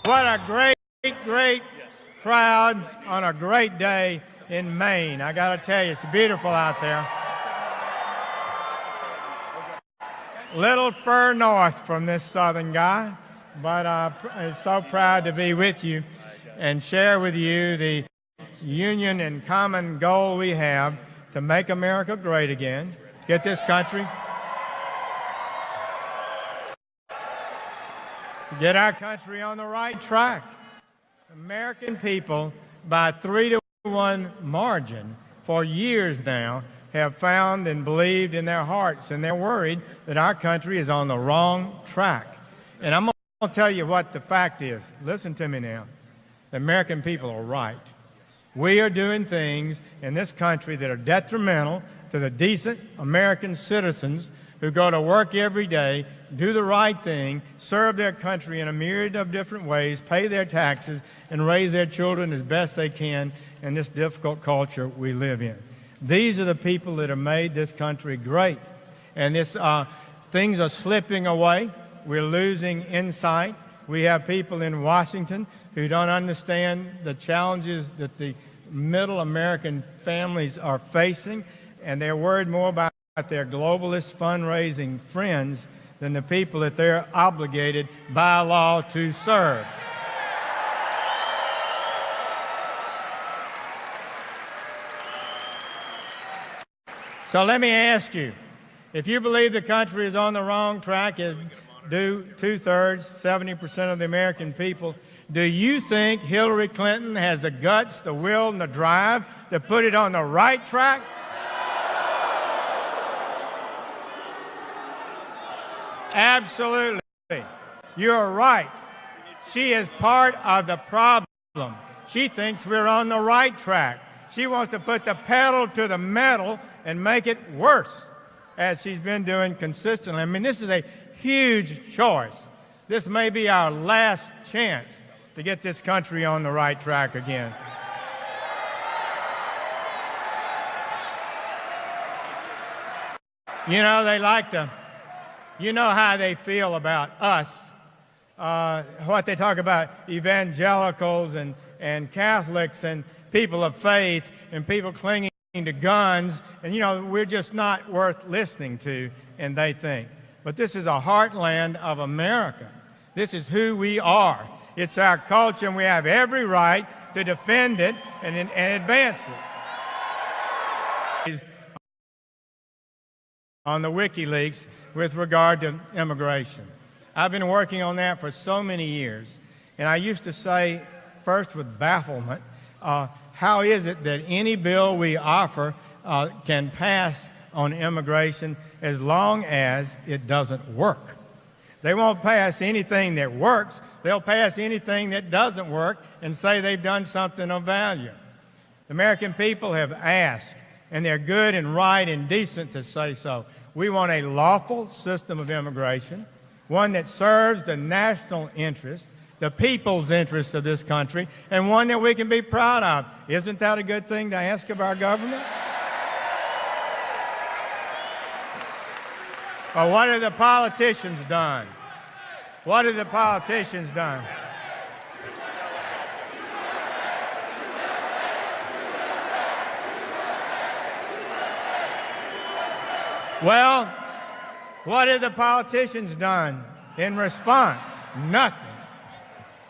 What a great, great crowd on a great day in Maine. I got to tell you, it's beautiful out there. Little fur north from this southern guy, but I'm so proud to be with you and share with you the union and common goal we have to make America great again, get this country, to get our country on the right track. American people, by 3-to-1 margin, for years now, have found and believed in their hearts, and they're worried that our country is on the wrong track. And I'm going to tell you what the fact is. Listen to me now. The American people are right. We are doing things in this country that are detrimental to the decent American citizens who go to work every day, do the right thing, serve their country in a myriad of different ways, pay their taxes, and raise their children as best they can in this difficult culture we live in. These are the people that have made this country great. And things are slipping away. We're losing insight. We have people in Washington who don't understand the challenges that the middle American families are facing, and they're worried more about their globalist fundraising friends than the people that they're obligated by law to serve. So let me ask you, if you believe the country is on the wrong track, as do 2/3, 70% of the American people, do you think Hillary Clinton has the guts, the will, and the drive to put it on the right track? Absolutely. You're right. She is part of the problem. She thinks we're on the right track. She wants to put the pedal to the metal and make it worse, as she's been doing consistently. I mean, this is a huge choice. This may be our last chance to get this country on the right track again. You know, you know how they feel about us, what they talk about evangelicals and Catholics and people of faith and people clinging to guns, and, you know, we're just not worth listening to, and they think. But this is a heartland of America. This is who we are. It's our culture, and we have every right to defend it and advance it. On the WikiLeaks with regard to immigration. I've been working on that for so many years, and I used to say, first with bafflement, how is it that any bill we offer can pass on immigration as long as it doesn't work? They won't pass anything that works. They'll pass anything that doesn't work and say they've done something of value. The American people have asked, and they're good and right and decent to say so. We want a lawful system of immigration, one that serves the national interest, the people's interest of this country, and one that we can be proud of. Isn't that a good thing to ask of our government? Well, what have the politicians done? What have the politicians done? Well, what have the politicians done in response? Nothing.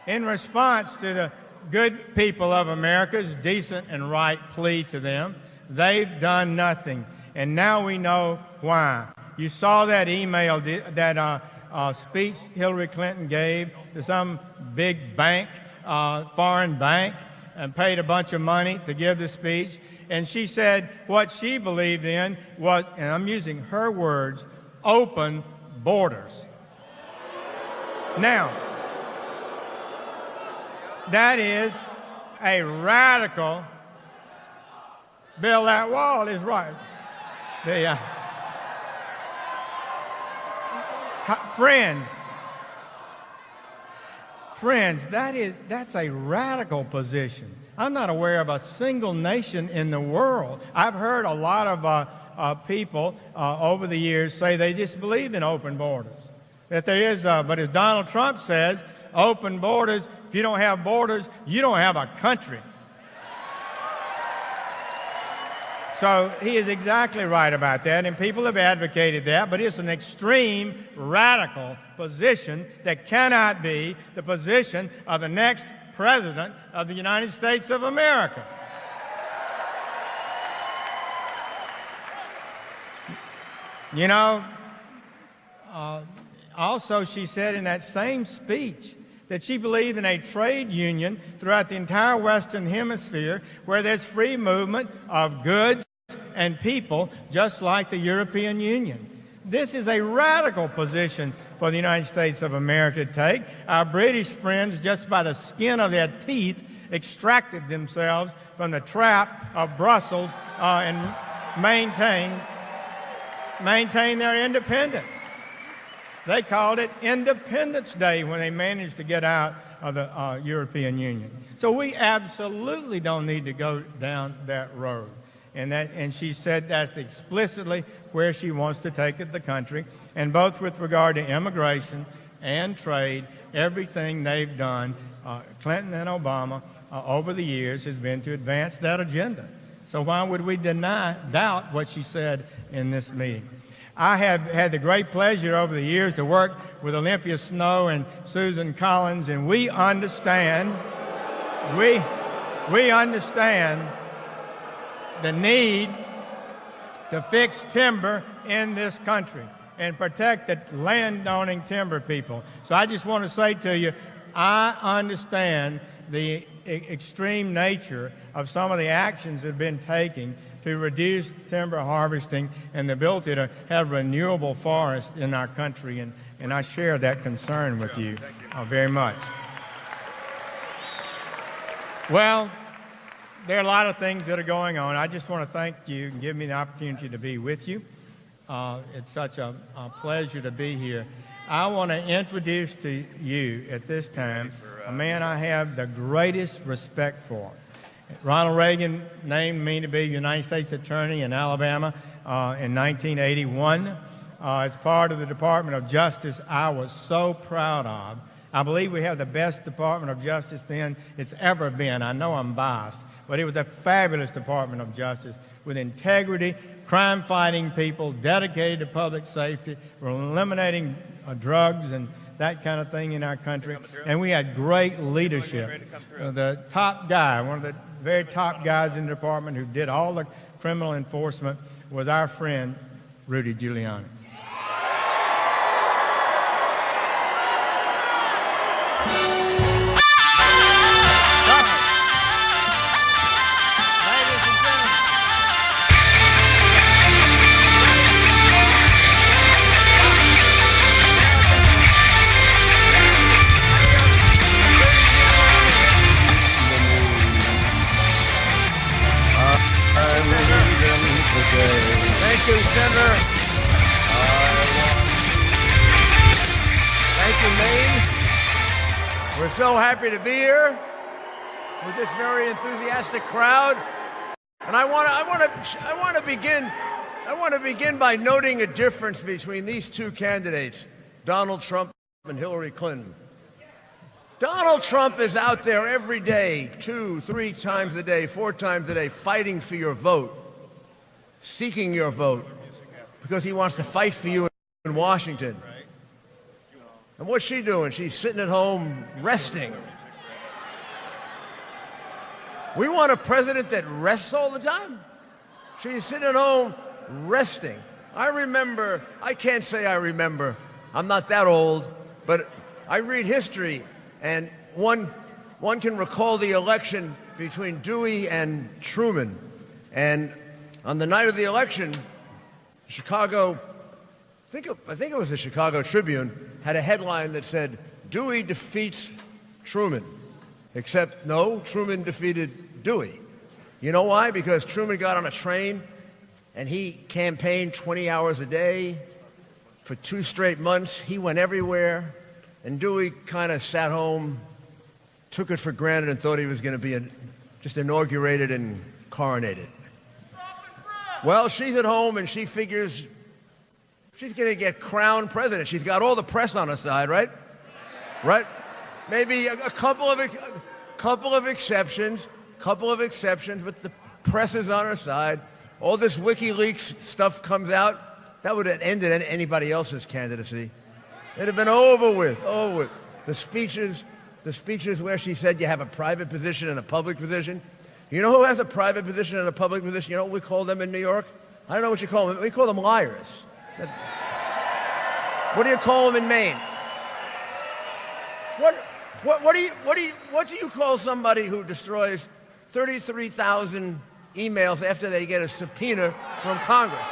In response to the good people of America's decent and right plea to them, they've done nothing. And now we know why. You saw that email, that speech Hillary Clinton gave to some big bank, foreign bank, and paid a bunch of money to give the speech. And she said what she believed in was, and I'm using her words, open borders. Now, that is a radical, build that wall is right. Friends, that's a radical position. I'm not aware of a single nation in the world. I've heard a lot of people over the years say they just believe in open borders. That there is, but as Donald Trump says, open borders. If you don't have borders, you don't have a country. So he is exactly right about that, and people have advocated that, but it's an extreme, radical position that cannot be the position of the next President of the United States of America. You know, also she said in that same speech that she believed in a trade union throughout the entire Western Hemisphere where there's free movement of goods and people, just like the European Union. This is a radical position for the United States of America to take. Our British friends, just by the skin of their teeth, extracted themselves from the trap of Brussels and maintained their independence. They called it Independence Day when they managed to get out of the European Union. So we absolutely don't need to go down that road. And she said that's explicitly where she wants to take the country. And both with regard to immigration and trade, everything they've done, Clinton and Obama, over the years has been to advance that agenda. So why would we doubt what she said in this meeting? I have had the great pleasure over the years to work with Olympia Snowe and Susan Collins, and we understand the need to fix timber in this country and protect the landowning timber people. So I just want to say to you, I understand the extreme nature of some of the actions that have been taken to reduce timber harvesting and the ability to have renewable forests in our country, and I share that concern with you very much. Well, there are a lot of things that are going on. I just want to thank you and give me the opportunity to be with you. It's such a pleasure to be here. I want to introduce to you at this time a man I have the greatest respect for. Ronald Reagan named me to be United States Attorney in Alabama in 1981. As part of the Department of Justice, I was so proud of. I believe we have the best Department of Justice then it's ever been. I know I'm biased, but it was a fabulous Department of Justice with integrity, crime-fighting people, dedicated to public safety. We're eliminating drugs and that kind of thing in our country. And we had great leadership. The top guy, one of the very top guys in the department who did all the criminal enforcement was our friend, Rudy Giuliani. Thank you, Senator. Thank you, Maine. We're so happy to be here with this very enthusiastic crowd. And I want to begin by noting a difference between these two candidates, Donald Trump and Hillary Clinton. Donald Trump is out there every day, 2, 3 times a day, 4 times a day, fighting for your vote, seeking your vote, because he wants to fight for you in Washington. And what's she doing? She's sitting at home resting. We want a president that rests all the time. She's sitting at home resting. I can't say I remember, I'm not that old, but I read history, and one can recall the election between Dewey and Truman. And on the night of the election, Chicago, I think it was the Chicago Tribune, had a headline that said, "Dewey defeats Truman." Except, no, Truman defeated Dewey. You know why? Because Truman got on a train and he campaigned 20 hours a day for 2 straight months. He went everywhere. And Dewey kind of sat home, took it for granted, and thought he was going to be just inaugurated and coronated. Well, she's at home, and she figures she's going to get crowned president. She's got all the press on her side, right? Right? maybe a couple of exceptions, but the press is on our side. All this WikiLeaks stuff comes out, that would have ended anybody else's candidacy. It'd have been over with. The speeches where she said you have a private position and a public position. You know who has a private position and a public position? You know what we call them in New York? I don't know what you call them. We call them liars. What do you call them in Maine? What do you call somebody who destroys 33,000 emails after they get a subpoena from Congress?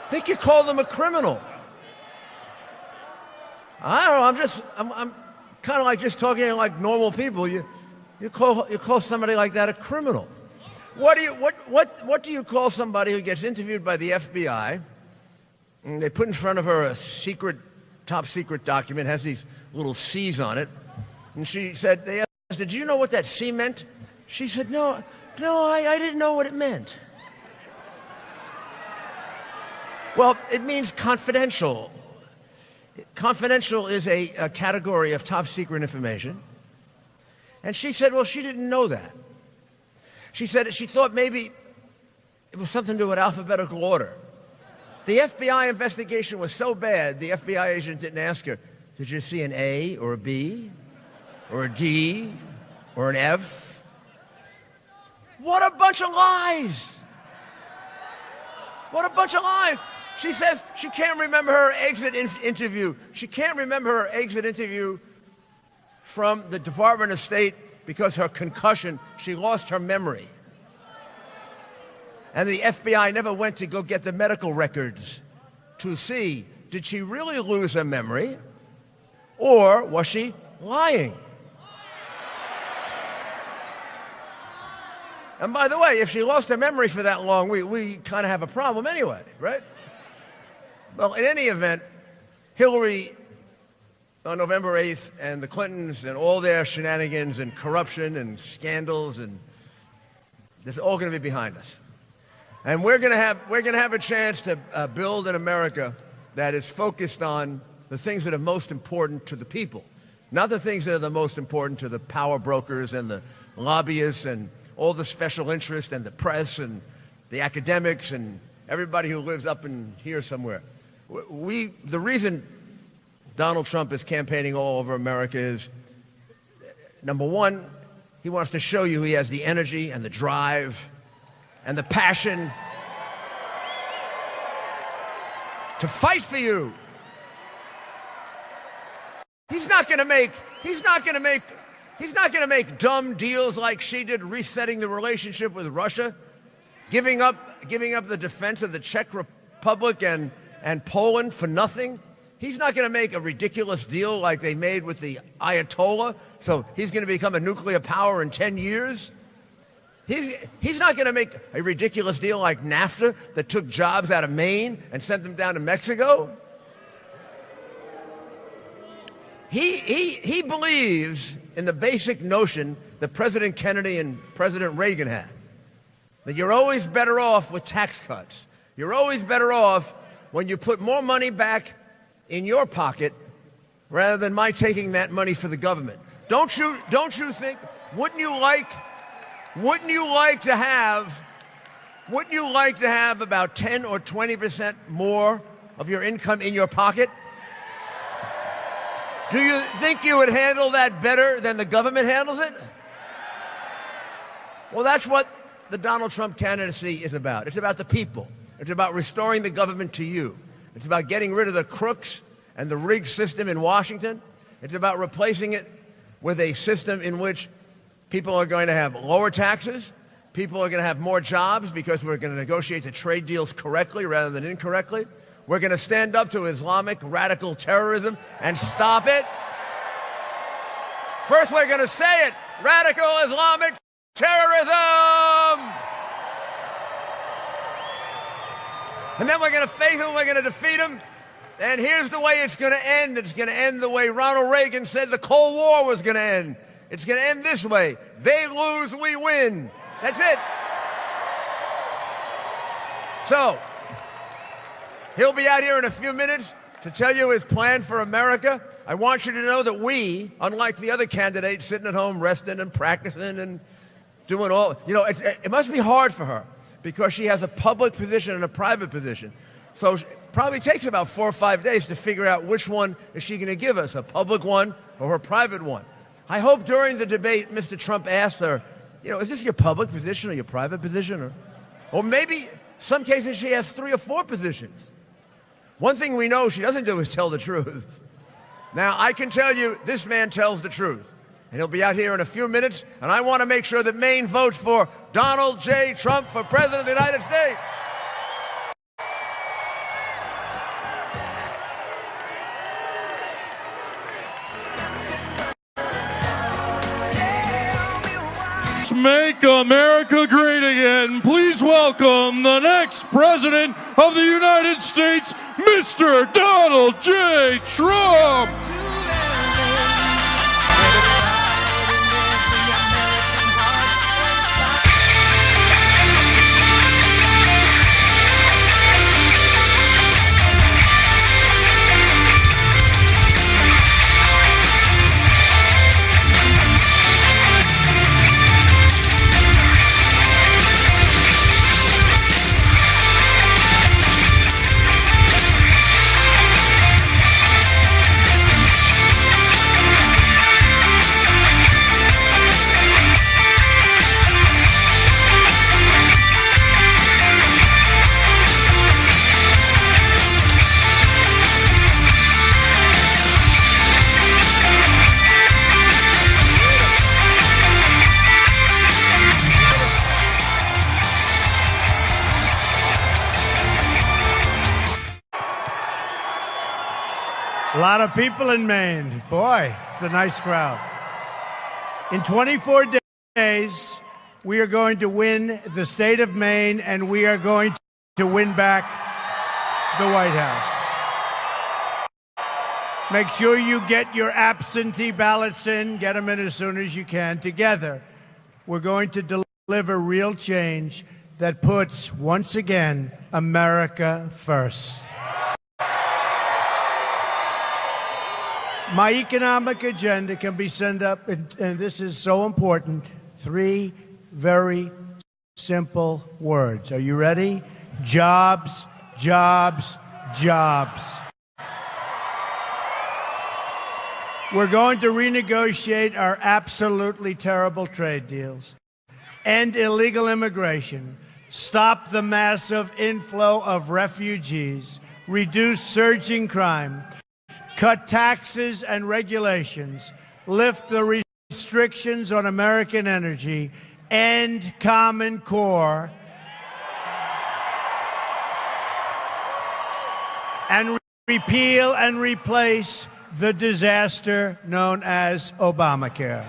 Think you call them a criminal? I don't know. I'm kind of like just talking like normal people. You call somebody like that a criminal. What do you call somebody who gets interviewed by the FBI? And they put in front of her a top secret document, has these little C's on it, and they asked, "Did you know what that C meant?" She said, "No, I didn't know what it meant." Well, it means confidential. Confidential is a category of top secret information. And she said, well, she didn't know that. She said she thought maybe it was something to do with alphabetical order. The FBI investigation was so bad, the FBI agent didn't ask her, did you see an A or a B or a D or an F? What a bunch of lies! What a bunch of lies! She says she can't remember her exit interview. She can't remember her exit interview from the Department of State because her concussion, she lost her memory. And the FBI never went to go get the medical records to see, did she really lose her memory or was she lying? And by the way, if she lost her memory for that long, we kind of have a problem anyway, right? Well, in any event, Hillary on November 8th and the Clintons and all their shenanigans and corruption and scandals, and this is all going to be behind us. And we're going to have a chance to build an America that is focused on the things that are most important to the people, not the things that are the most important to the power brokers and the lobbyists and all the special interests and the press and the academics and everybody who lives up in here somewhere. The reason Donald Trump is campaigning all over America is, number one, he wants to show you he has the energy and the drive and the passion to fight for you. He's not going to make dumb deals like she did, resetting the relationship with Russia, giving up the defense of the Czech Republic and Poland for nothing. He's not going to make a ridiculous deal like they made with the Ayatollah, so he's going to become a nuclear power in 10 years. He's not going to make a ridiculous deal like NAFTA that took jobs out of Maine and sent them down to Mexico. He believes in the basic notion that President Kennedy and President Reagan had, that you're always better off with tax cuts. You're always better off when you put more money back in your pocket rather than my taking that money for the government. Don't you think, wouldn't you like to have about 10 or 20% more of your income in your pocket? Do you think you would handle that better than the government handles it? Well, that's what the Donald Trump candidacy is about. It's about the people. It's about restoring the government to you. It's about getting rid of the crooks and the rigged system in Washington. It's about replacing it with a system in which people are going to have lower taxes. People are going to have more jobs because we're going to negotiate the trade deals correctly rather than incorrectly. We're going to stand up to Islamic radical terrorism and stop it. First, we're going to say it. Radical Islamic terrorism! And then we're going to face them, we're going to defeat them. And here's the way it's going to end. It's going to end the way Ronald Reagan said the Cold War was going to end. It's going to end this way. They lose, we win. That's it. So, he'll be out here in a few minutes to tell you his plan for America. I want you to know that we, unlike the other candidates sitting at home resting and practicing and doing all, it must be hard for her because she has a public position and a private position. So it probably takes about 4 or 5 days to figure out which one is she going to give us, a public one or her private one. I hope during the debate Mr. Trump asked her, is this your public position or your private position? Or maybe some cases she has 3 or 4 positions. One thing we know she doesn't do is tell the truth. Now, I can tell you this man tells the truth. And he'll be out here in a few minutes, and I want to make sure that Maine votes for Donald J. Trump for President of the United States. Make America great again. Please welcome the next President of the United States, Mr. Donald J. Trump. A lot of people in Maine. Boy, it's a nice crowd. In 24 days, we are going to win the state of Maine, and we are going to win back the White House. Make sure you get your absentee ballots in. Get them in as soon as you can. Together, we're going to deliver real change that puts, once again, America first. My economic agenda can be summed up, and this is so important, 3 very simple words. Are you ready? Jobs, jobs, jobs. We're going to renegotiate our absolutely terrible trade deals, end illegal immigration, stop the massive inflow of refugees, reduce surging crime, cut taxes and regulations, lift the restrictions on American energy, end Common Core, and repeal and replace the disaster known as Obamacare.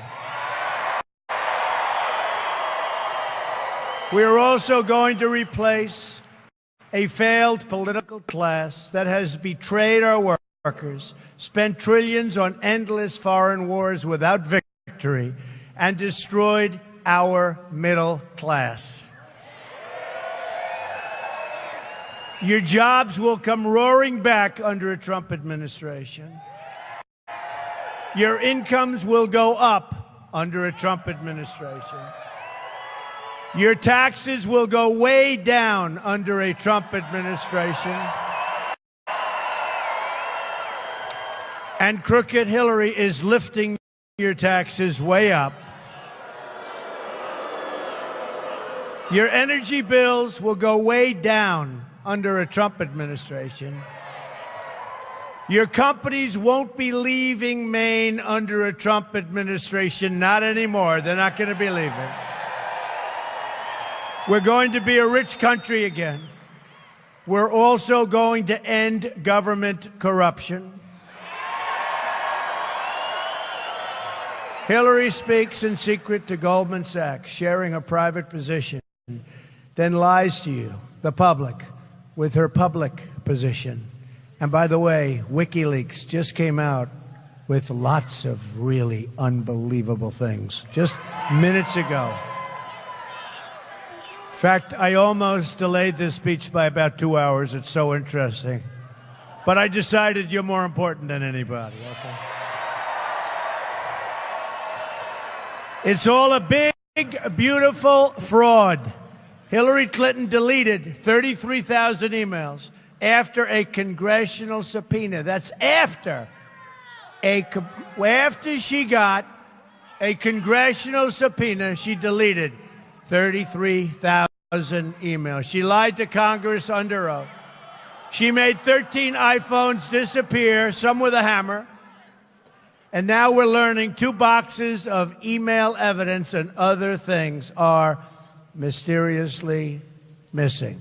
We are also going to replace a failed political class that has betrayed our workers, spent trillions on endless foreign wars without victory, and destroyed our middle class. Your jobs will come roaring back under a Trump administration. Your incomes will go up under a Trump administration. Your taxes will go way down under a Trump administration. And crooked Hillary is lifting your taxes way up. Your energy bills will go way down under a Trump administration. Your companies won't be leaving Maine under a Trump administration. Not anymore. They're not going to be leaving. We're going to be a rich country again. We're also going to end government corruption. Hillary speaks in secret to Goldman Sachs, sharing a private position, then lies to you, the public, with her public position. And by the way, WikiLeaks just came out with lots of really unbelievable things just minutes ago. In fact, I almost delayed this speech by about 2 hours. It's so interesting. But I decided you're more important than anybody, okay? It's all a big, beautiful fraud. Hillary Clinton deleted 33,000 emails after a congressional subpoena. That's after she got a congressional subpoena, she deleted 33,000 emails. She lied to Congress under oath. She made 13 iPhones disappear, some with a hammer. And now we're learning 2 boxes of email evidence and other things are mysteriously missing.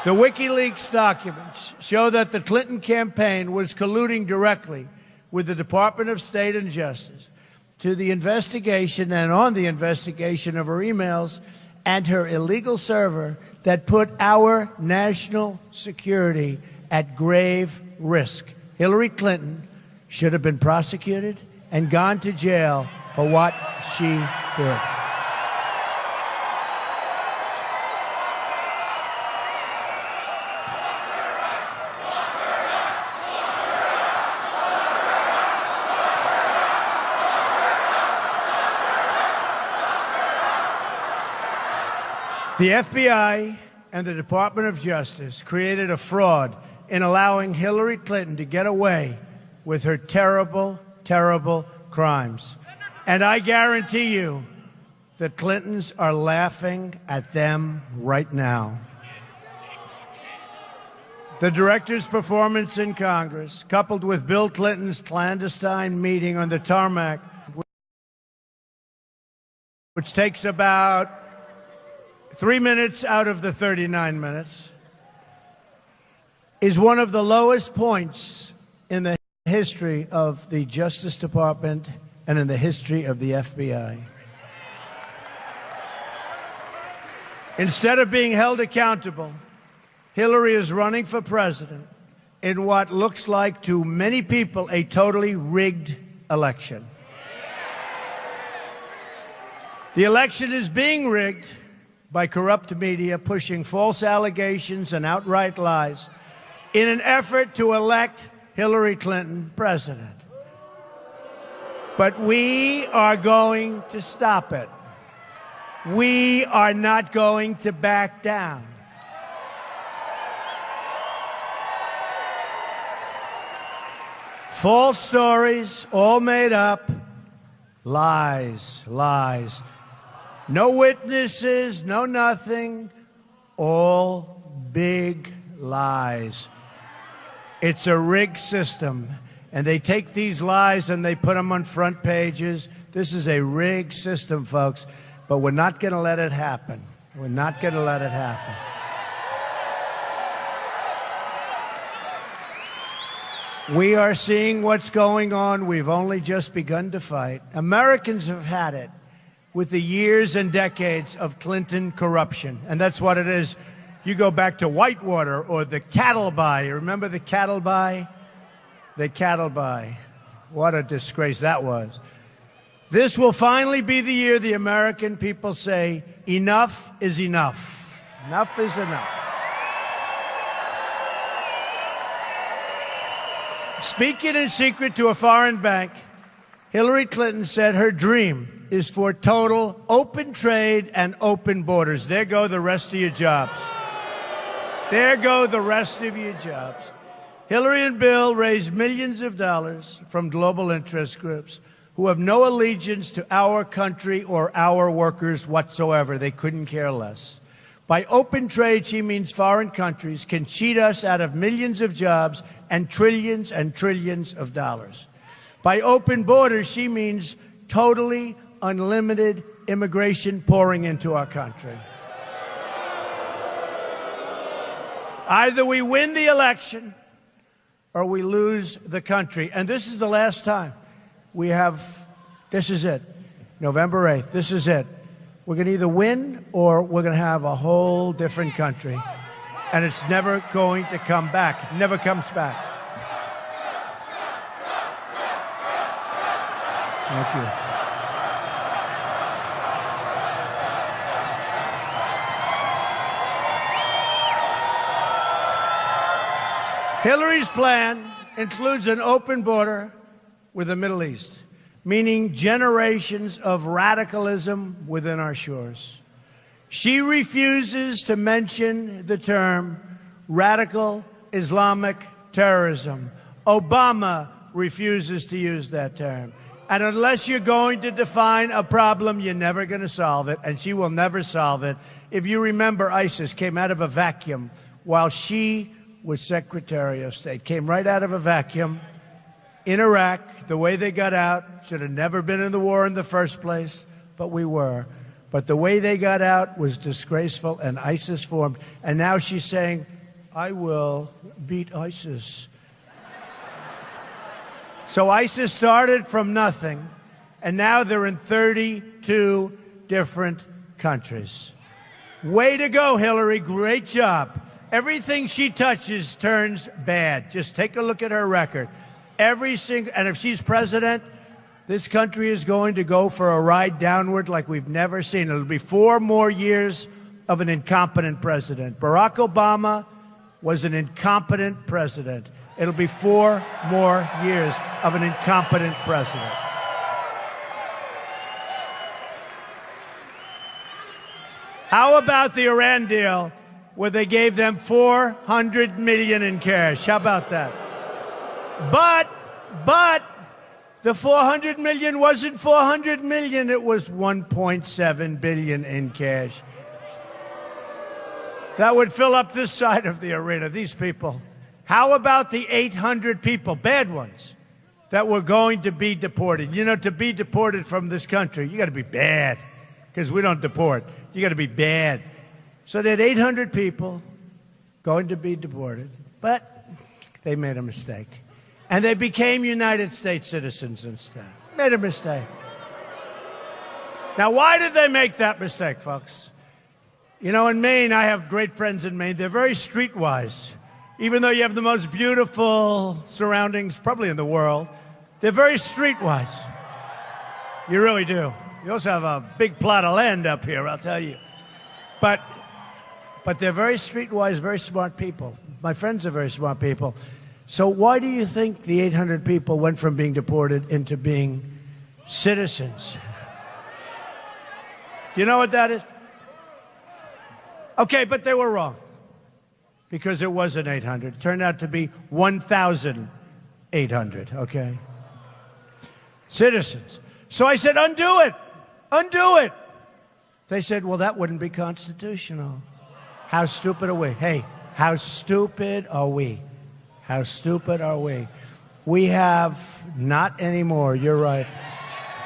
The WikiLeaks documents show that the Clinton campaign was colluding directly with the Department of State and Justice to the investigation and on the investigation of her emails and her illegal server that put our national security at grave risk. Hillary Clinton should have been prosecuted and gone to jail for what she did. The FBI and the Department of Justice created a fraud in allowing Hillary Clinton to get away with her terrible, terrible crimes. And I guarantee you, the Clintons are laughing at them right now. The director's performance in Congress, coupled with Bill Clinton's clandestine meeting on the tarmac, which takes about 3 minutes out of the 39 minutes, is one of the lowest points in the history of the Justice Department and in the history of the FBI. Instead of being held accountable, Hillary is running for president in what looks like to many people a totally rigged election. The election is being rigged by corrupt media pushing false allegations and outright lies in an effort to elect Hillary Clinton president. But we are going to stop it. We are not going to back down. False stories, all made up, lies, lies. No witnesses, no nothing, all big lies. It's a rigged system, and they take these lies and they put them on front pages. This is a rigged system, folks, but we're not going to let it happen. We're not going to let it happen. We are seeing what's going on. We've only just begun to fight. Americans have had it with the years and decades of Clinton corruption. And that's what it is. You go back to Whitewater or the cattle buy. You remember the cattle buy? The cattle buy. What a disgrace that was. This will finally be the year the American people say, enough is enough. Enough is enough. Speaking in secret to a foreign bank, Hillary Clinton said her dream is for total open trade and open borders. There go the rest of your jobs. There go the rest of your jobs. Hillary and Bill raised millions of dollars from global interest groups who have no allegiance to our country or our workers whatsoever. They couldn't care less. By open trade, she means foreign countries can cheat us out of millions of jobs and trillions of dollars. By open borders, she means totally unlimited immigration pouring into our country. Either we win the election or we lose the country. And this is the last time we have, this is it, November 8th, this is it. We're going to either win or we're going to have a whole different country. And it's never going to come back. It never comes back. Thank you. Hillary's plan includes an open border with the Middle East, meaning generations of radicalism within our shores. She refuses to mention the term radical Islamic terrorism. Obama refuses to use that term. And unless you're going to define a problem, you're never going to solve it, and she will never solve it. If you remember, ISIS came out of a vacuum while she was Secretary of State. Came right out of a vacuum in Iraq. The way they got out, should have never been in the war in the first place, but we were. But the way they got out was disgraceful, and ISIS formed. And now she's saying, I will beat ISIS. So ISIS started from nothing, and now they're in 32 different countries. Way to go, Hillary. Great job. Everything she touches turns bad. Just take a look at her record. And if she's president, this country is going to go for a ride downward like we've never seen. It'll be 4 more years of an incompetent president. Barack Obama was an incompetent president. It'll be 4 more years of an incompetent president. How about the Iran deal where they gave them $400 million in cash? How about that? But the $400 million wasn't $400 million. It was $1.7 billion in cash. That would fill up this side of the arena, these people. How about the 800 people, bad ones, that were going to be deported? You know, to be deported from this country, you got to be bad, because we don't deport. You got to be bad. So they had 800 people going to be deported, but they made a mistake. And they became United States citizens instead. Made a mistake. Now, why did they make that mistake, folks? You know, in Maine, I have great friends in Maine. They're very streetwise. Even though you have the most beautiful surroundings probably in the world, they're very streetwise. You really do. You also have a big plot of land up here, I'll tell you. But they're very streetwise, very smart people. My friends are very smart people. So why do you think the 800 people went from being deported into being citizens? You know what that is? Okay, but they were wrong. Because it wasn't 800. It turned out to be 1,800, okay? Citizens. So I said, undo it. Undo it. They said, well, that wouldn't be constitutional. How stupid are we? Hey, how stupid are we? How stupid are we? We have not anymore. You're right.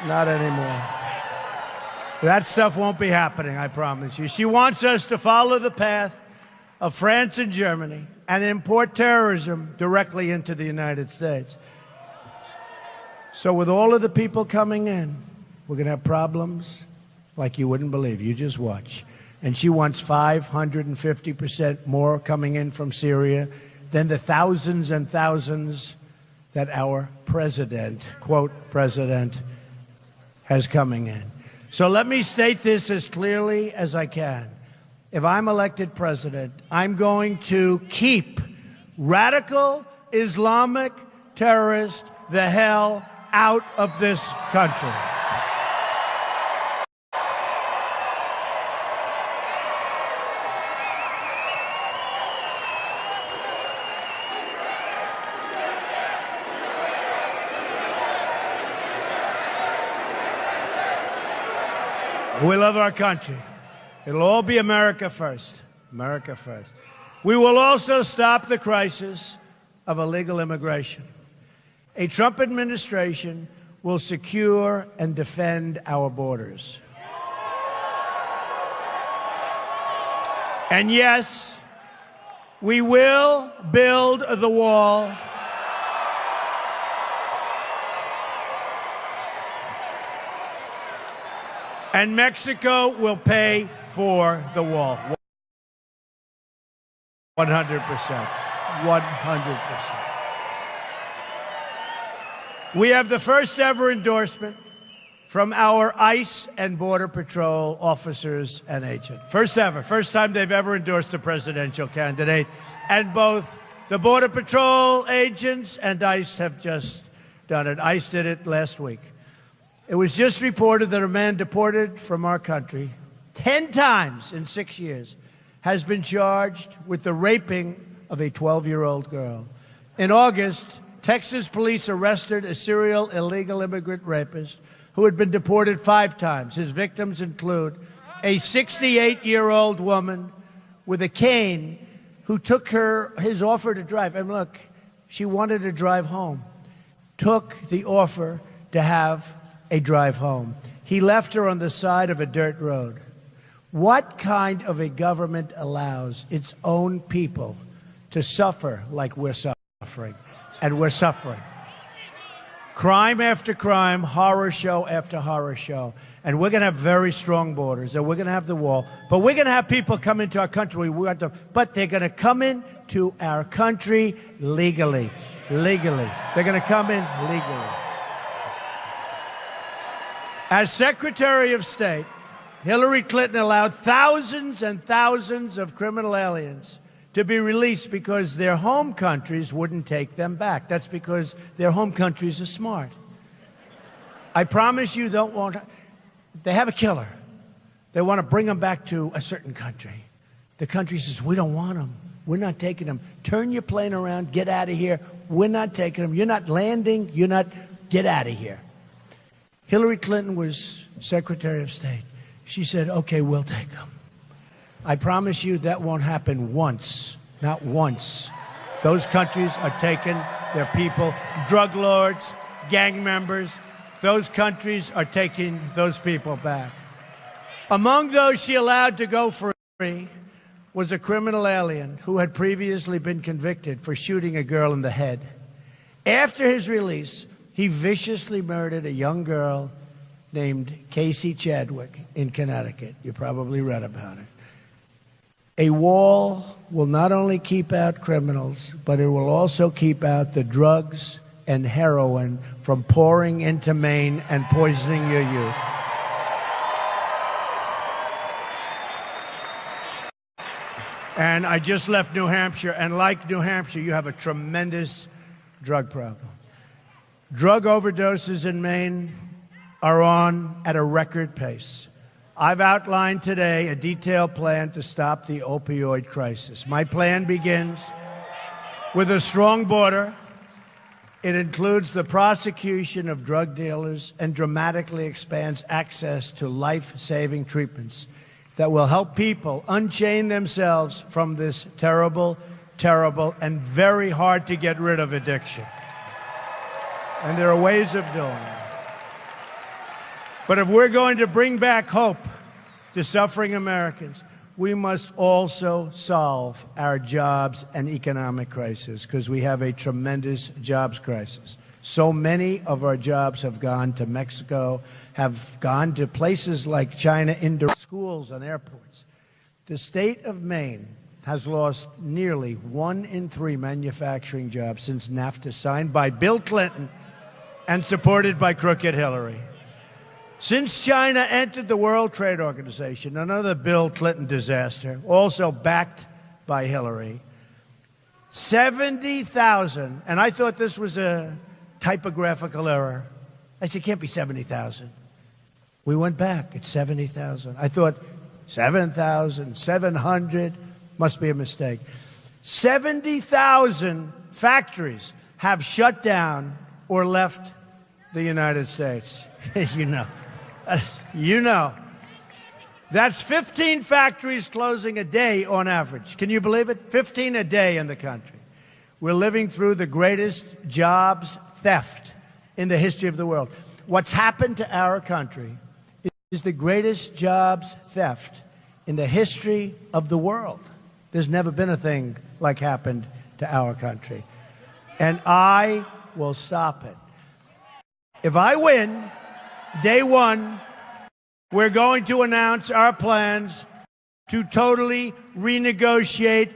Not anymore. That stuff won't be happening, I promise you. She wants us to follow the path of France and Germany and import terrorism directly into the United States. So with all of the people coming in, we're going to have problems like you wouldn't believe. You just watch. And she wants 550% more coming in from Syria than the thousands and thousands that our president, quote, president, has coming in. So let me state this as clearly as I can. If I'm elected president, I'm going to keep radical Islamic terrorists the hell out of this country. We love our country. It'll all be America first. America first. We will also stop the crisis of illegal immigration. A Trump administration will secure and defend our borders. And yes, we will build the wall. And Mexico will pay for the wall. 100%. 100%. We have the first ever endorsement from our ICE and Border Patrol officers and agents. First ever. First time they've ever endorsed a presidential candidate. And both The Border Patrol agents and ICE have just done it. ICE did it last week. It was just reported that a man deported from our country 10 times in 6 years has been charged with the raping of a 12-year-old girl. In August, Texas police arrested a serial illegal immigrant rapist who had been deported 5 times. His victims include a 68-year-old woman with a cane who took his offer to drive. And look, she wanted to drive home. Took the offer to have a drive home. He left her on the side of a dirt road. What kind of a government allows its own people to suffer like we're suffering? And we're suffering. Crime after crime, horror show after horror show. And we're going to have very strong borders, and we're going to have the wall. But we're going to have people come into our country. But they're going to come into our country legally. Legally. They're going to come in legally. As Secretary of State, Hillary Clinton allowed thousands and thousands of criminal aliens to be released because their home countries wouldn't take them back. That's because their home countries are smart. I promise you don't want... They have a killer. They want to bring them back to a certain country. The country says, we don't want them. We're not taking them. Turn your plane around. Get out of here. We're not taking them. You're not landing. You're not... Get out of here. Hillary Clinton was Secretary of State. She said, okay, we'll take them. I promise you that won't happen once. Not once. Those countries are taking their people. Drug lords, gang members. Those countries are taking those people back. Among those she allowed to go free was a criminal alien who had previously been convicted for shooting a girl in the head. After his release, he viciously murdered a young girl named Casey Chadwick in Connecticut. You probably read about it. A wall will not only keep out criminals, but it will also keep out the drugs and heroin from pouring into Maine and poisoning your youth. And I just left New Hampshire, and like New Hampshire, you have a tremendous drug problem. Drug overdoses in Maine are on at a record pace. I've outlined today a detailed plan to stop the opioid crisis. My plan begins with a strong border. It includes the prosecution of drug dealers and dramatically expands access to life-saving treatments that will help people unchain themselves from this terrible, terrible, and very hard to get rid of addiction. And there are ways of doing it. But if we're going to bring back hope to suffering Americans, we must also solve our jobs and economic crisis, because we have a tremendous jobs crisis. So many of our jobs have gone to Mexico, have gone to places like China, into schools and airports. The state of Maine has lost nearly 1 in 3 manufacturing jobs since NAFTA, signed by Bill Clinton and supported by crooked Hillary. Since China entered the World Trade Organization, another Bill Clinton disaster, also backed by Hillary, 70,000, and I thought this was a typographical error. I said, it can't be 70,000. We went back, it's 70,000. I thought 7,700 must be a mistake. 70,000 factories have shut down or left the United States. You know. You know. That's 15 factories closing a day on average. Can you believe it? 15 a day in the country. We're living through the greatest jobs theft in the history of the world. What's happened to our country is the greatest jobs theft in the history of the world. There's never been a thing like happened to our country. And I will stop it. If I win, day one, we're going to announce our plans to totally renegotiate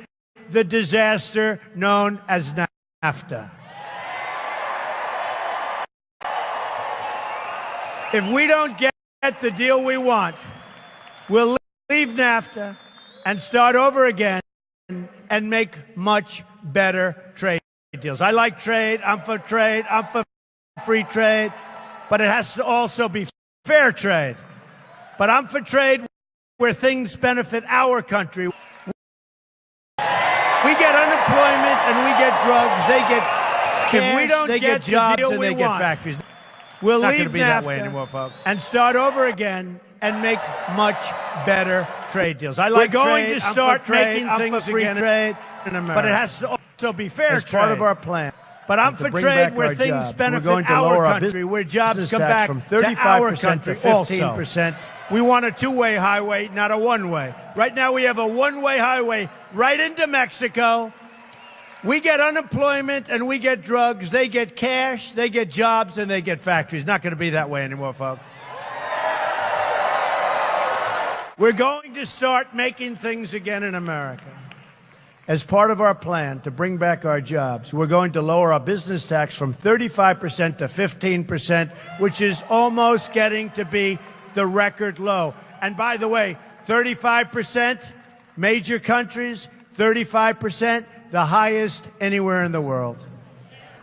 the disaster known as NAFTA. If we don't get the deal we want, we'll leave NAFTA and start over again and and make much better trade deals. I like trade. I'm for trade. I'm for free trade. But it has to also be fair trade. But I'm for trade where things benefit our country. We get unemployment and we get drugs. They get cash, if we don't they get get jobs, the deal and we they get want, factories. we'll Not leave going to be that way NAFTA anymore, folks. And start over again and make much better trade deals. I We're like going trade. to I'm start for trade. making I'm things for free again trade in America. But it has to also be fair as trade. part of our plan. But I'm to for bring trade back where our things jobs. benefit We're going to our lower our country, where jobs business come tax back from to our 35% country to 15%. We want a two-way highway, not a one-way. Right now we have a one-way highway right into Mexico. We get unemployment and we get drugs. They get cash, they get jobs, and they get factories. Not going to be that way anymore, folks. We're going to start making things again in America. As part of our plan to bring back our jobs, we're going to lower our business tax from 35% to 15%, which is almost getting to be the record low. And by the way, 35%, major countries, 35%, the highest anywhere in the world.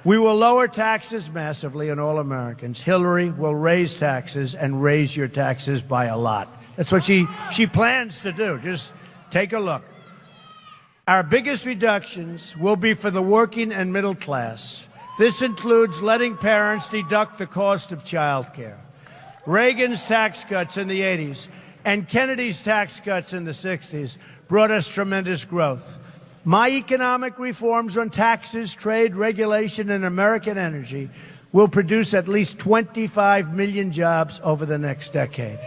We will lower taxes massively on all Americans. Hillary will raise taxes and raise your taxes by a lot. That's what she plans to do. Just take a look. Our biggest reductions will be for the working and middle class. This includes letting parents deduct the cost of child care. Reagan's tax cuts in the 80s and Kennedy's tax cuts in the 60s brought us tremendous growth. My economic reforms on taxes, trade, regulation, and American energy will produce at least 25 million jobs over the next decade.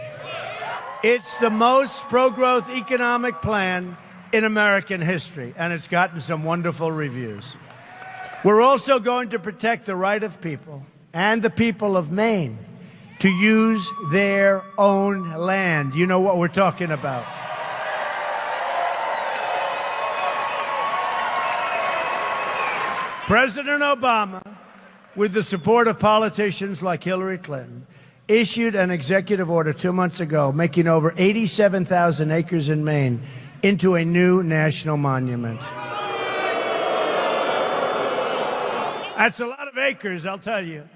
It's the most pro-growth economic plan in American history, and it's gotten some wonderful reviews. We're also going to protect the right of people and the people of Maine to use their own land. You know what we're talking about. President Obama, with the support of politicians like Hillary Clinton, issued an executive order 2 months ago making over 87,000 acres in Maine into a new national monument. That's a lot of acres, I'll tell you.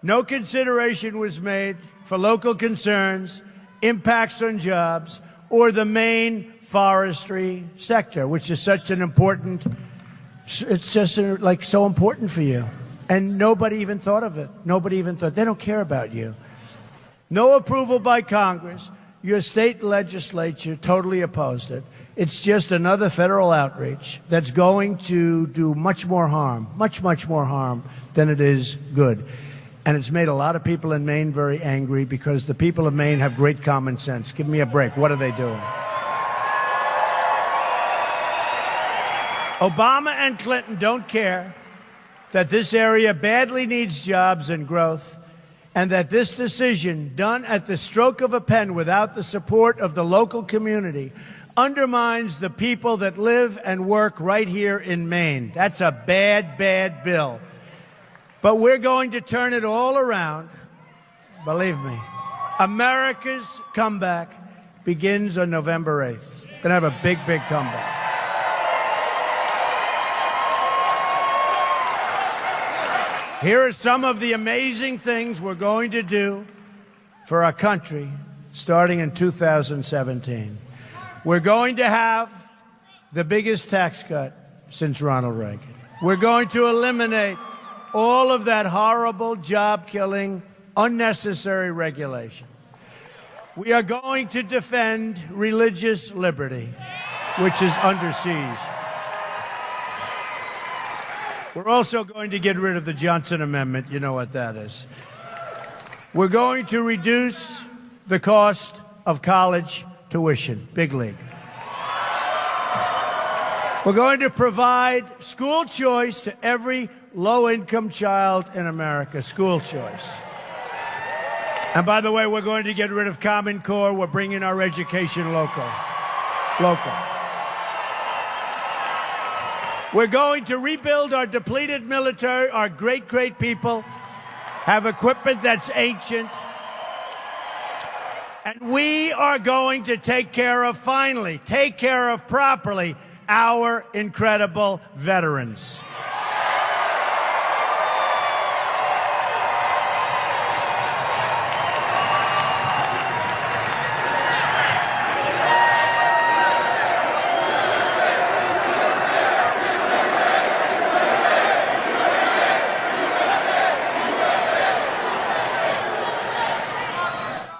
No consideration was made for local concerns, impacts on jobs, or the Maine forestry sector, which is such an important, it's just like so important for you. And nobody even thought of it. Nobody even thought. They don't care about you. No approval by Congress. Your state legislature totally opposed it. It's just another federal outreach that's going to do much more harm, much more harm than it is good. And it's made a lot of people in Maine very angry because the people of Maine have great common sense. Give me a break. What are they doing? Obama and Clinton don't care that this area badly needs jobs and growth, and that this decision, done at the stroke of a pen without the support of the local community, undermines the people that live and work right here in Maine. That's a bad, bad bill. But we're going to turn it all around. Believe me. America's comeback begins on November 8th. We're going to have a big, big comeback. Here are some of the amazing things we're going to do for our country starting in 2017. We're going to have the biggest tax cut since Ronald Reagan. We're going to eliminate all of that horrible, job-killing, unnecessary regulation. We are going to defend religious liberty, which is under siege. We're also going to get rid of the Johnson Amendment. You know what that is. We're going to reduce the cost of college tuition. Big league. We're going to provide school choice to every low-income child in America. School choice. And by the way, we're going to get rid of Common Core. We're bringing our education local. We're going to rebuild our depleted military. Our great, great people have equipment that's ancient. And we are going to take care of, finally, take care of properly our incredible veterans.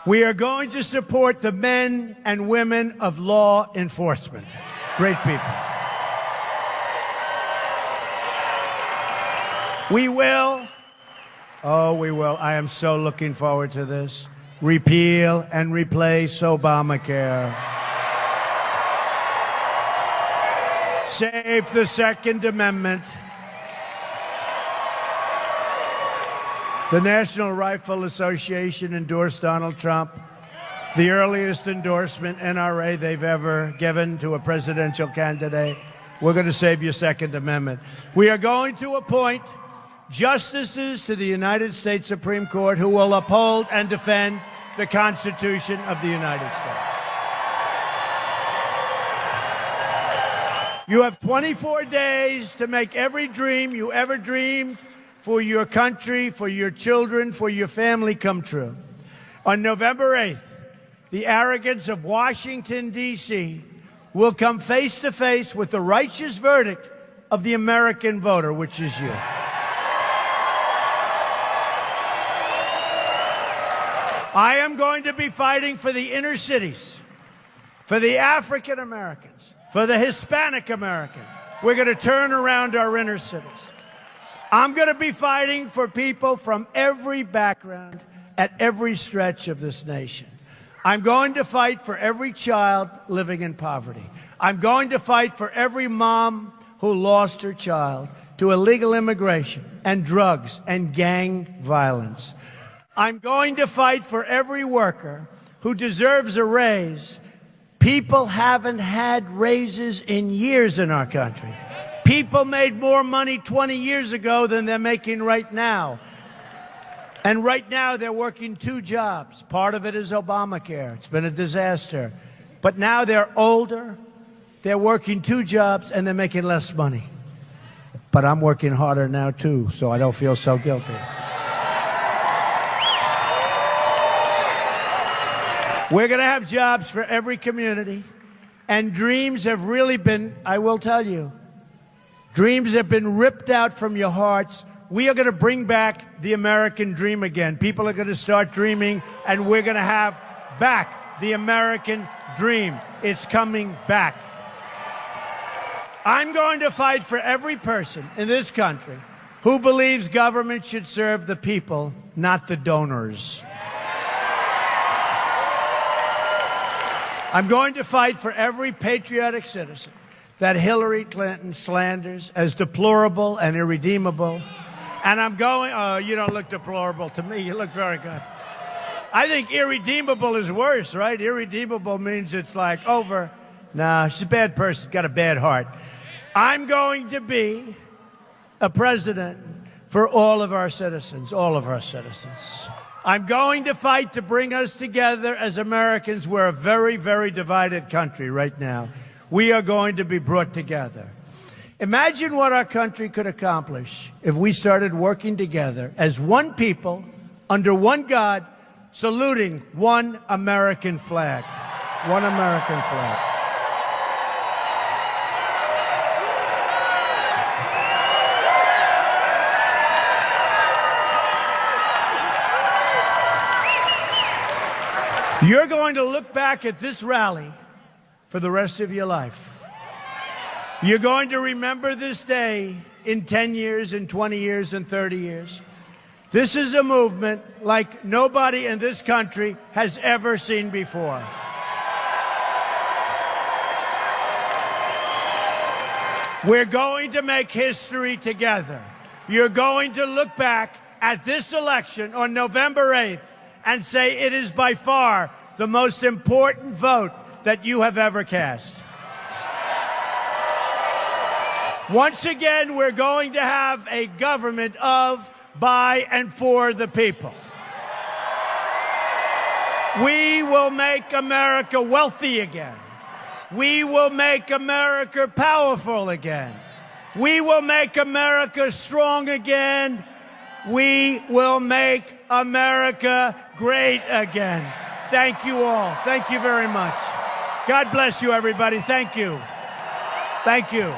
We are going to support the men and women of law enforcement. Great people. We will, I am so looking forward to this, repeal and replace Obamacare. Save the Second Amendment. The National Rifle Association endorsed Donald Trump, the earliest endorsement, NRA, they've ever given to a presidential candidate. We're going to save your Second Amendment. We are going to appoint justices to the United States Supreme Court who will uphold and defend the Constitution of the United States. You have 24 days to make every dream you ever dreamed for your country, for your children, for your family come true. On November 8th, the arrogance of Washington, D.C. will come face to face with the righteous verdict of the American voter, which is you. I am going to be fighting for the inner cities, for the African Americans, for the Hispanic Americans. We're going to turn around our inner cities. I'm going to be fighting for people from every background at every stretch of this nation. I'm going to fight for every child living in poverty. I'm going to fight for every mom who lost her child to illegal immigration and drugs and gang violence. I'm going to fight for every worker who deserves a raise. People haven't had raises in years in our country. People made more money 20 years ago than they're making right now. And right now they're working 2 jobs. Part of it is Obamacare. It's been a disaster. But now they're older, they're working 2 jobs, and they're making less money. But I'm working harder now, too, so I don't feel so guilty. We're going to have jobs for every community. And dreams have really been, I will tell you, dreams have been ripped out from your hearts. We are going to bring back the American dream again. People are going to start dreaming, and we're going to have back the American dream. It's coming back. I'm going to fight for every person in this country who believes government should serve the people, not the donors. I'm going to fight for every patriotic citizen that Hillary Clinton slanders as deplorable and irredeemable. And I'm going, oh, you don't look deplorable to me. You look very good. I think irredeemable is worse, right? Irredeemable means it's like over. Nah, she's a bad person, got a bad heart. I'm going to be a president for all of our citizens, all of our citizens. I'm going to fight to bring us together as Americans. We're a very, very divided country right now. We are going to be brought together. Imagine what our country could accomplish if we started working together as one people, under one God, saluting one American flag. One American flag. You're going to look back at this rally for the rest of your life. You're going to remember this day in 10 years, in 20 years, in 30 years. This is a movement like nobody in this country has ever seen before. We're going to make history together. You're going to look back at this election on November 8th and say it is by far the most important vote that you have ever cast. Once again, we're going to have a government of, by, and for the people. We will make America wealthy again. We will make America powerful again. We will make America strong again. We will make America great again. Thank you all. Thank you very much. God bless you, everybody. Thank you. Thank you.